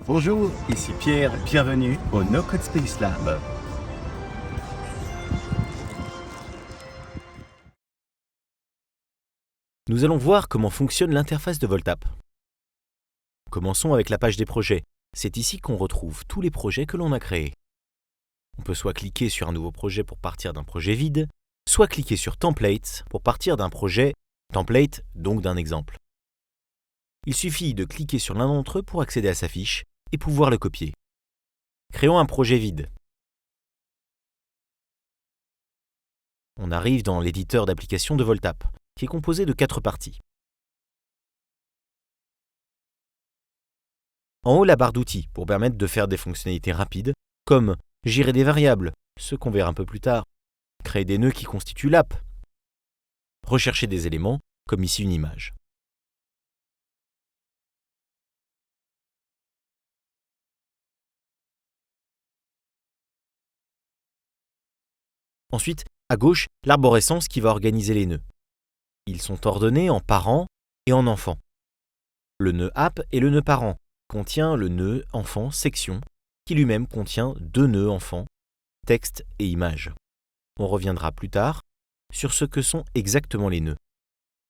Bonjour, ici Pierre, bienvenue au No Code Space Lab. Nous allons voir comment fonctionne l'interface de Voltapp. Commençons avec la page des projets. C'est ici qu'on retrouve tous les projets que l'on a créés. On peut soit cliquer sur un nouveau projet pour partir d'un projet vide, soit cliquer sur Templates pour partir d'un projet template, donc d'un exemple. Il suffit de cliquer sur l'un d'entre eux pour accéder à sa fiche et pouvoir le copier. Créons un projet vide. On arrive dans l'éditeur d'application de Voltapp, qui est composé de 4 parties. En haut, la barre d'outils pour permettre de faire des fonctionnalités rapides, comme gérer des variables, ce qu'on verra un peu plus tard, créer des nœuds qui constituent l'app, rechercher des éléments, comme ici une image. Ensuite, à gauche, l'arborescence qui va organiser les nœuds. Ils sont ordonnés en parents et en enfants. Le nœud app et le nœud parent contient le nœud enfant section, qui lui-même contient 2 nœuds enfants, texte et image. On reviendra plus tard sur ce que sont exactement les nœuds.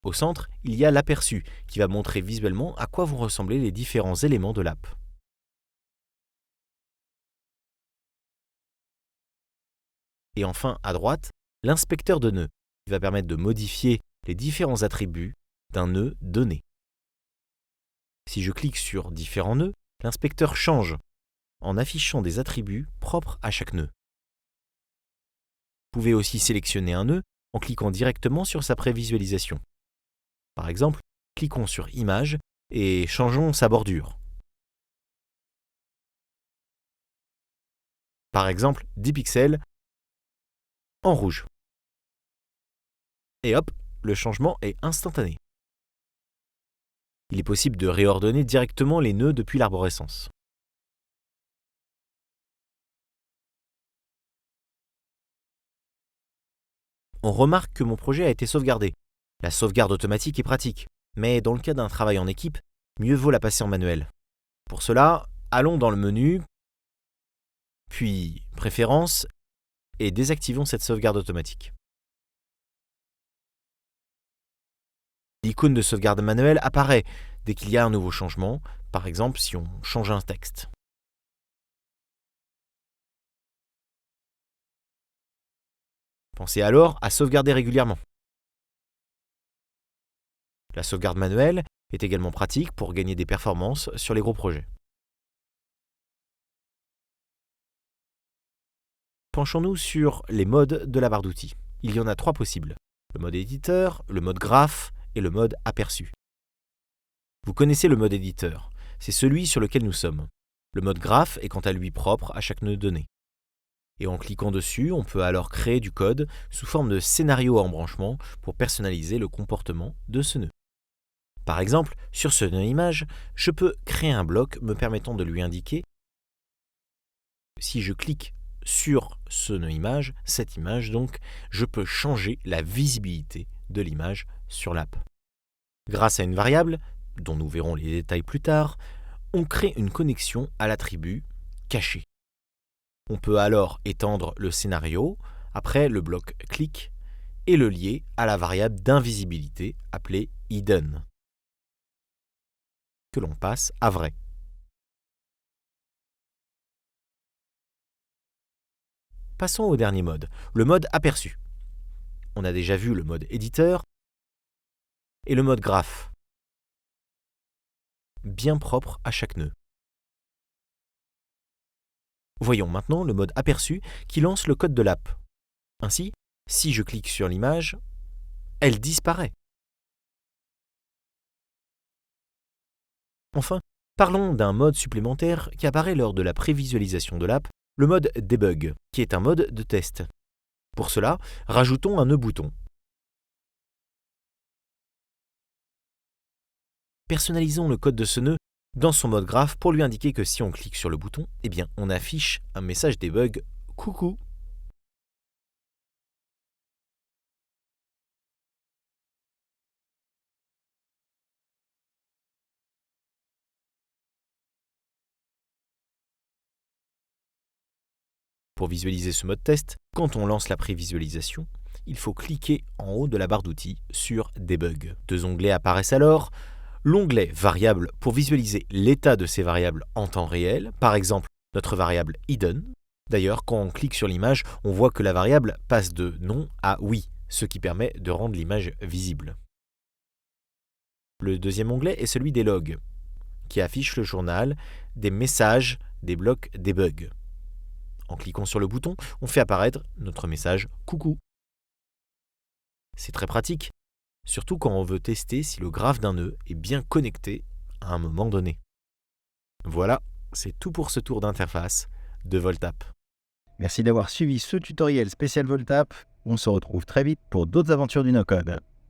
Au centre, il y a l'aperçu, qui va montrer visuellement à quoi vont ressembler les différents éléments de l'app. Et enfin, à droite, l'inspecteur de nœuds, qui va permettre de modifier les différents attributs d'un nœud donné. Si je clique sur différents nœuds, l'inspecteur change en affichant des attributs propres à chaque nœud. Vous pouvez aussi sélectionner un nœud en cliquant directement sur sa prévisualisation. Par exemple, cliquons sur Image et changeons sa bordure. Par exemple, 10 pixels en rouge. Et hop, le changement est instantané. Il est possible de réordonner directement les nœuds depuis l'arborescence. On remarque que mon projet a été sauvegardé. La sauvegarde automatique est pratique, mais dans le cas d'un travail en équipe, mieux vaut la passer en manuel. Pour cela, allons dans le menu, puis Préférences, et désactivons cette sauvegarde automatique. L'icône de sauvegarde manuelle apparaît dès qu'il y a un nouveau changement, par exemple si on change un texte. Pensez alors à sauvegarder régulièrement. La sauvegarde manuelle est également pratique pour gagner des performances sur les gros projets. Penchons-nous sur les modes de la barre d'outils. Il y en a 3 possibles. Le mode éditeur, le mode graphe et le mode aperçu. Vous connaissez le mode éditeur, c'est celui sur lequel nous sommes. Le mode graphe est quant à lui propre à chaque nœud donné. Et en cliquant dessus, on peut alors créer du code sous forme de scénario en branchement pour personnaliser le comportement de ce nœud. Par exemple, sur ce nœud image, je peux créer un bloc me permettant de lui indiquer, si je clique sur ce nœud image, cette image donc, je peux changer la visibilité de l'image sur l'app. Grâce à une variable, dont nous verrons les détails plus tard, on crée une connexion à l'attribut caché. On peut alors étendre le scénario après le bloc click et le lier à la variable d'invisibilité appelée hidden, que l'on passe à vrai. Passons au dernier mode, le mode aperçu. On a déjà vu le mode éditeur et le mode graphe, bien propre à chaque nœud. Voyons maintenant le mode aperçu qui lance le code de l'app. Ainsi, si je clique sur l'image, elle disparaît. Enfin, parlons d'un mode supplémentaire qui apparaît lors de la prévisualisation de l'app, le mode debug, qui est un mode de test. Pour cela, rajoutons un nœud bouton. Personnalisons le code de ce nœud dans son mode graphe pour lui indiquer que si on clique sur le bouton, eh bien, on affiche un message debug « Coucou ». Pour visualiser ce mode test, quand on lance la prévisualisation, il faut cliquer en haut de la barre d'outils sur Debug. 2 onglets apparaissent alors. L'onglet Variables pour visualiser l'état de ces variables en temps réel, par exemple notre variable hidden. D'ailleurs, quand on clique sur l'image, on voit que la variable passe de non à oui, ce qui permet de rendre l'image visible. Le deuxième onglet est celui des logs, qui affiche le journal des messages des blocs debug. En cliquant sur le bouton, on fait apparaître notre message « Coucou ». C'est très pratique, surtout quand on veut tester si le graphe d'un nœud est bien connecté à un moment donné. Voilà, c'est tout pour ce tour d'interface de Voltap. Merci d'avoir suivi ce tutoriel spécial Voltap. On se retrouve très vite pour d'autres aventures du no-code.